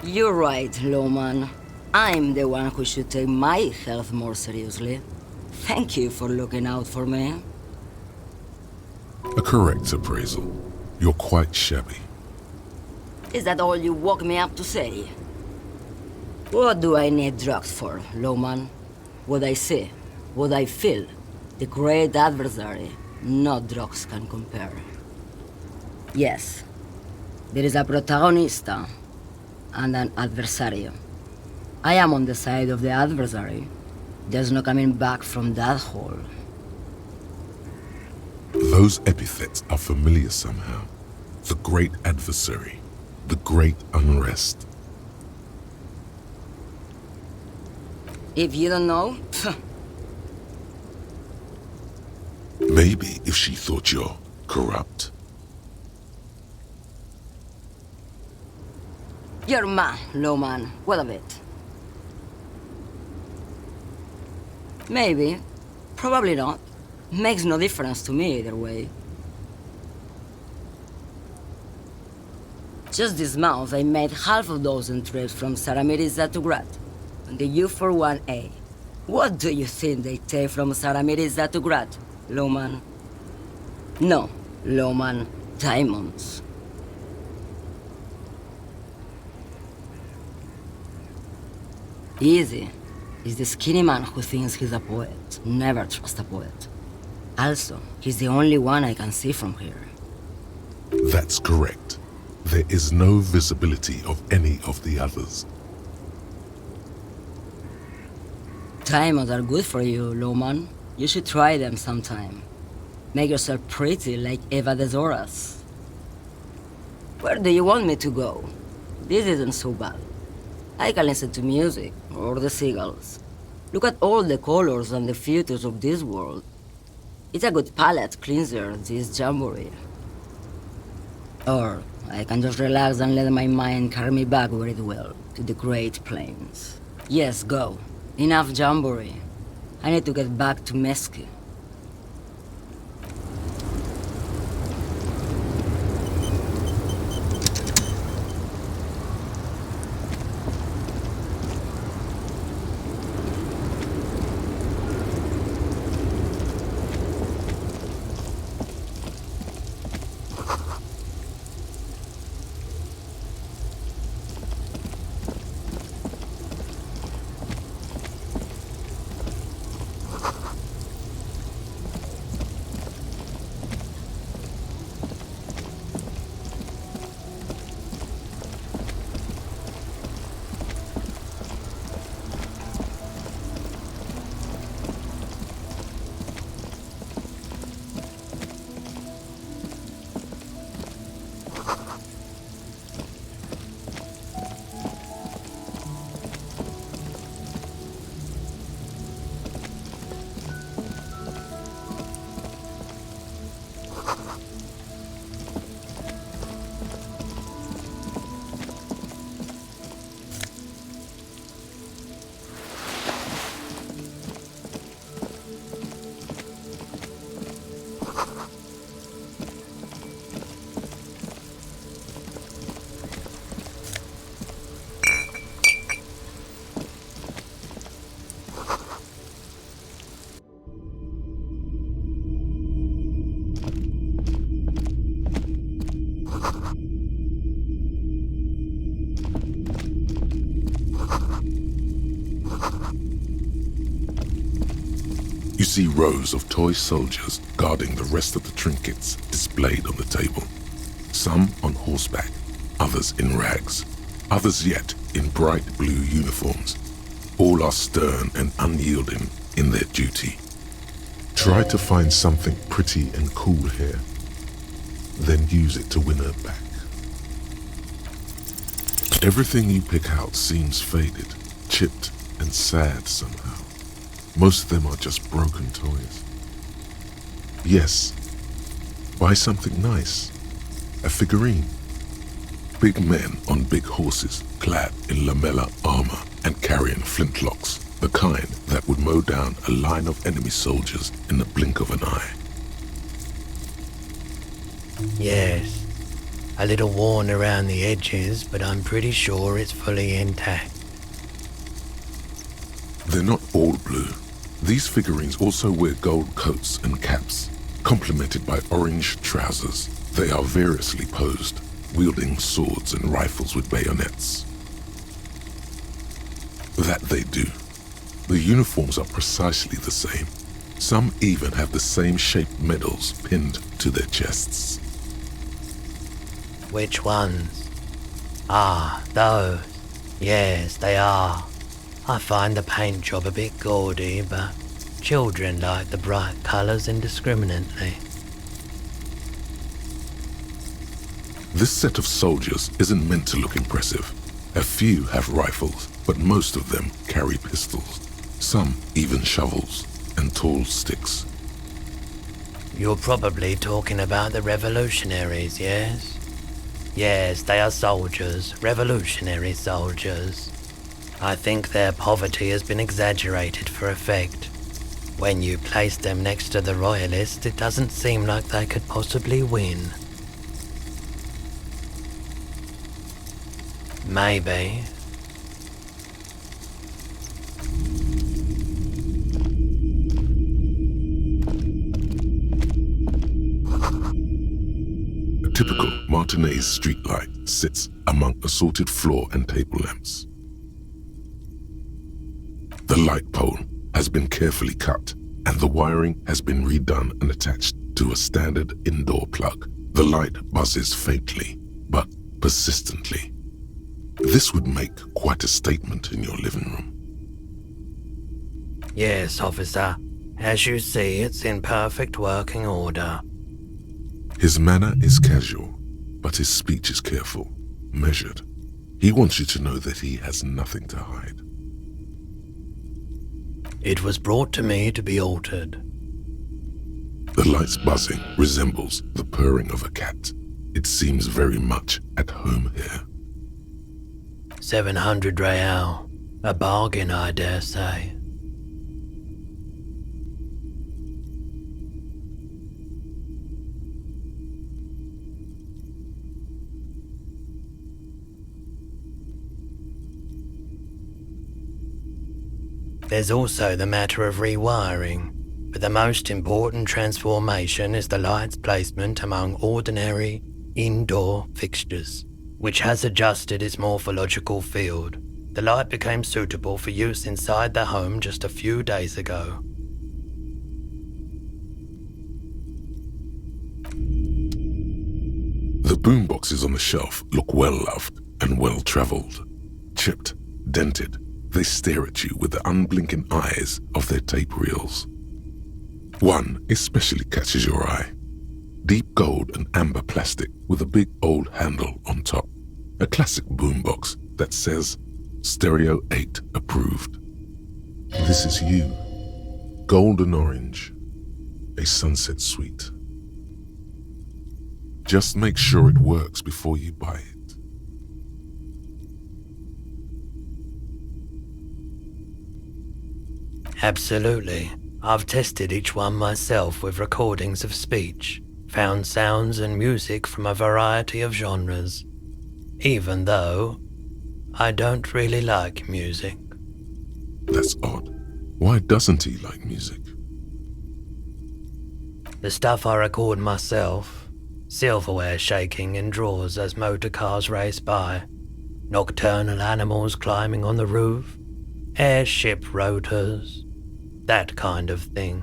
You're right, Lowman. I'm the one who should take my health more seriously. Thank you for looking out for me. A correct appraisal. You're quite shabby. Is that all you woke me up to say? What do I need drugs for, Lowman? What I see, what I feel, the great adversary, no drugs can compare. Yes, there is a protagonista and an adversario. I am on the side of the adversary. There's no coming back from that hole. Those epithets are familiar somehow. The great adversary, the great unrest. If you don't know, Maybe if she thought you're corrupt. you're mad, Lowman. What of it? Maybe. Probably not. Makes no difference to me either way. Just this month, I made half a dozen trips from Saramiriza to Grat, on the U41A. What do you think they take from Saramiriza to Grat, Lowman? No, Lowman, diamonds. Easy. He's the skinny man who thinks he's a poet. Never trust a poet. Also, he's the only one I can see from here. That's correct. There is no visibility of any of the others. Diamonds are good for you, Lowman. You should try them sometime. Make yourself pretty like Eva de Zoras. Where do you want me to go? This isn't so bad. I can listen to music, or the seagulls. Look at all the colors and the futures of this world. It's a good palate cleanser, this jamboree. Or I can just relax and let my mind carry me back where it will, to the Great Plains. Yes, go. Enough jamboree. I need to get back to Mesky. see rows of toy soldiers guarding the rest of the trinkets displayed on the table. Some on horseback, others in rags, others yet in bright blue uniforms. All are stern and unyielding in their duty. Try to find something pretty and cool here, then use it to win her back. Everything you pick out seems faded, chipped, and sad somehow. Most of them are just broken toys. Yes, buy something nice. A figurine. Big men on big horses, clad in lamella armor and carrying flintlocks, the kind that would mow down a line of enemy soldiers in the blink of an eye. Yes, a little worn around the edges, but I'm pretty sure it's fully intact. They're not all blue. These figurines also wear gold coats and caps, complemented by orange trousers. They are variously posed, wielding swords and rifles with bayonets. That they do. The uniforms are precisely the same. Some even have the same shaped medals pinned to their chests. Which ones? Ah, those. Yes, they are. I find the paint job a bit gaudy, but children like the bright colours indiscriminately. This set of soldiers isn't meant to look impressive. A few have rifles, but most of them carry pistols. Some even shovels and tall sticks. You're probably talking about the revolutionaries, yes? Yes, they are soldiers, revolutionary soldiers. I think their poverty has been exaggerated for effect. When you place them next to the royalists, it doesn't seem like they could possibly win. Maybe. A typical Martinez streetlight sits among assorted floor and table lamps. The light pole has been carefully cut, and the wiring has been redone and attached to a standard indoor plug. The light buzzes faintly, but persistently. This would make quite a statement in your living room. Yes, officer. As you see, it's in perfect working order. His manner is casual, but his speech is careful, measured. He wants you to know that he has nothing to hide. It was brought to me to be altered. The light's buzzing resembles the purring of a cat. It seems very much at home here. 700 real. A bargain, I dare say. There's also the matter of rewiring, but the most important transformation is the light's placement among ordinary indoor fixtures, which has adjusted its morphological field. The light became suitable for use inside the home just a few days ago. The boomboxes on the shelf look well-loved and well-traveled. Chipped, dented, they stare at you with the unblinking eyes of their tape reels. One especially catches your eye. Deep gold and amber plastic with a big old handle on top. A classic boombox that says Stereo 8 approved. This is you. Golden orange. A sunset suite. Just make sure it works before you buy it. Absolutely. I've tested each one myself with recordings of speech, found sounds and music from a variety of genres, even though I don't really like music. That's odd. Why doesn't he like music? The stuff I record myself, silverware shaking in drawers as motor cars race by, nocturnal animals climbing on the roof, airship rotors, that kind of thing.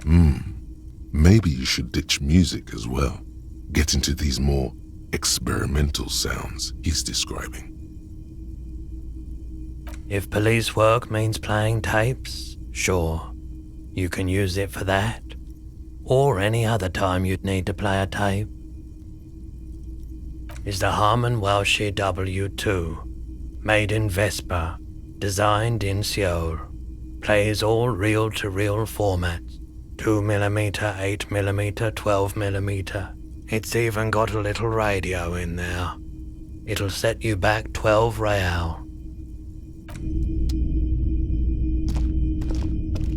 Maybe you should ditch music as well. Get into these more experimental sounds he's describing. If police work means playing tapes, sure, you can use it for that. Or any other time you'd need to play a tape. Is the Harman Welshie W2, made in Vespa, designed in Seoul, plays all reel-to-reel formats, 2mm, 8mm, 12mm. It's even got a little radio in there. It'll set you back 12 real.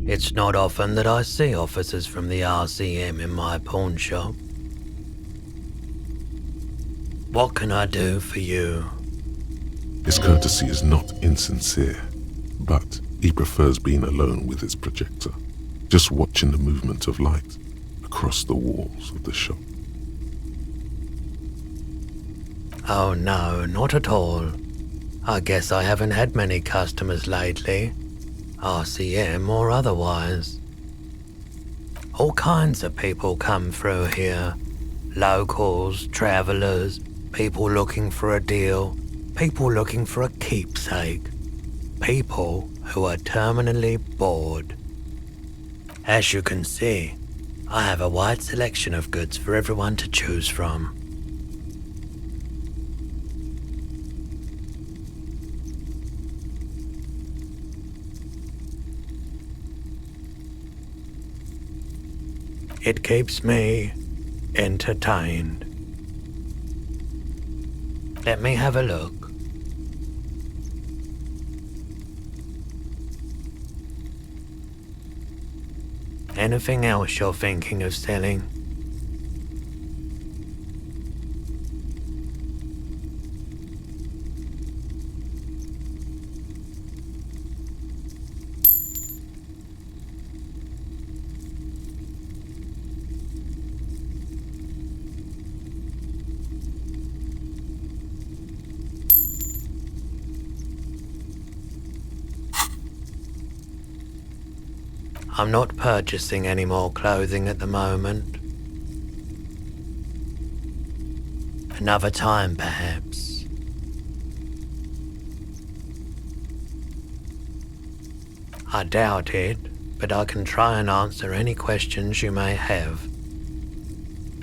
It's not often that I see officers from the RCM in my pawn shop. What can I do for you? His courtesy is not insincere, but he prefers being alone with his projector, just watching the movement of light across the walls of the shop. Oh no, not at all. I guess I haven't had many customers lately, RCM or otherwise. All kinds of people come through here. Locals, travellers, people looking for a deal, people looking for a keepsake, people who are terminally bored. As you can see, I have a wide selection of goods for everyone to choose from. It keeps me entertained. Let me have a look. Anything else you're thinking of selling? I'm not purchasing any more clothing at the moment. Another time, perhaps. I doubt it, but I can try and answer any questions you may have.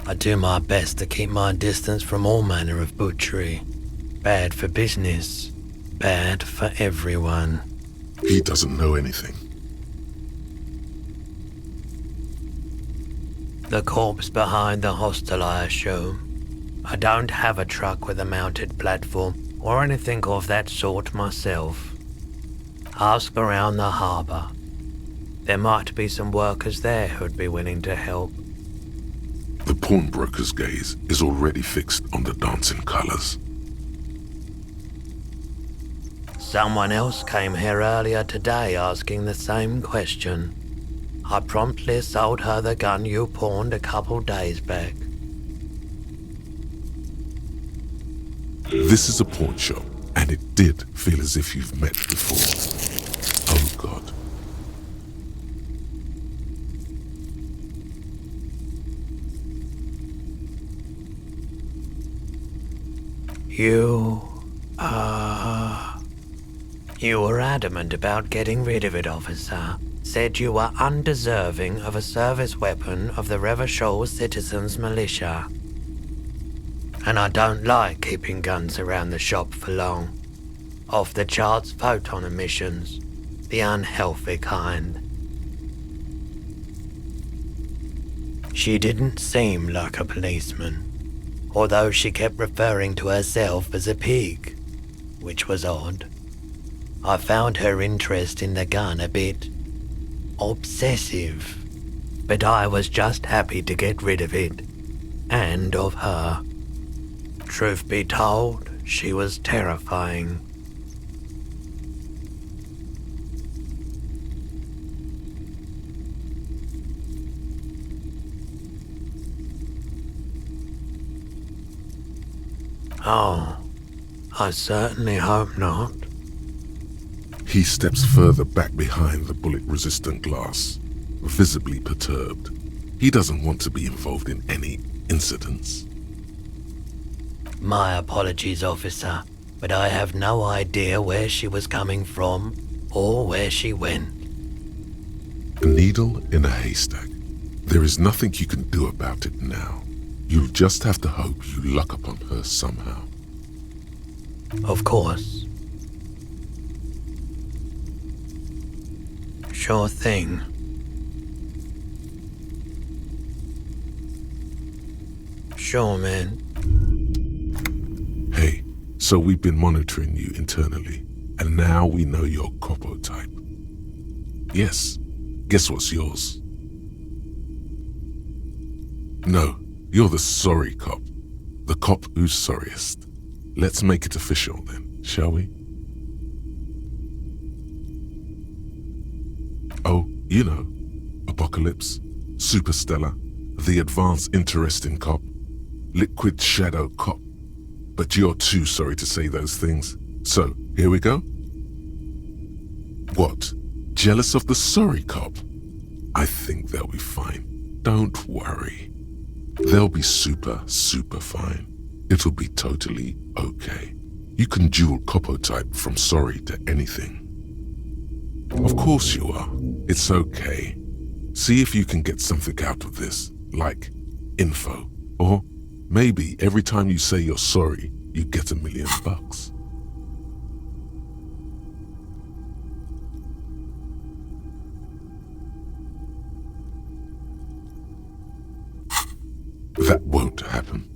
I do my best to keep my distance from all manner of butchery. Bad for business, bad for everyone. He doesn't know anything. The corpse behind the hostel, I assume. I don't have a truck with a mounted platform or anything of that sort myself. Ask around the harbour. There might be some workers there who'd be willing to help. The pawnbroker's gaze is already fixed on the dancing colours. Someone else came here earlier today asking the same question. I promptly sold her the gun you pawned a couple days back. This is a pawn shop, and it did feel as if you've met before. Oh God. You were adamant about getting rid of it, officer. Said you were undeserving of a service weapon of the Revachol Citizens Militia. And I don't like keeping guns around the shop for long. Off the charts photon emissions, the unhealthy kind. She didn't seem like a policeman, although she kept referring to herself as a pig, which was odd. I found her interest in the gun a bit obsessive, but I was just happy to get rid of it, and of her. Truth be told, she was terrifying. Oh, I certainly hope not. He steps further back behind the bullet-resistant glass. visibly perturbed. He doesn't want to be involved in any incidents. My apologies, officer, but I have no idea where she was coming from or where she went. A needle in a haystack. There is nothing you can do about it now. You'll just have to hope you luck upon her somehow. Of course. Sure thing. Sure, man. Hey, so we've been monitoring you internally, and now we know your Copo type. Yes, guess what's yours? No, you're the sorry cop. The cop who's sorriest. Let's make it official then, shall we? Oh, you know, Apocalypse, Superstellar, the advanced interesting cop, liquid shadow cop. But you're too sorry to say those things. So, here we go? What? Jealous of the sorry cop? I think they'll be fine. Don't worry. They'll be super fine. It'll be totally okay. You can dual Copo type from sorry to anything. Of course you are. It's okay. See if you can get something out of this, like info. Or maybe every time you say you're sorry, you get $1 million. That won't happen.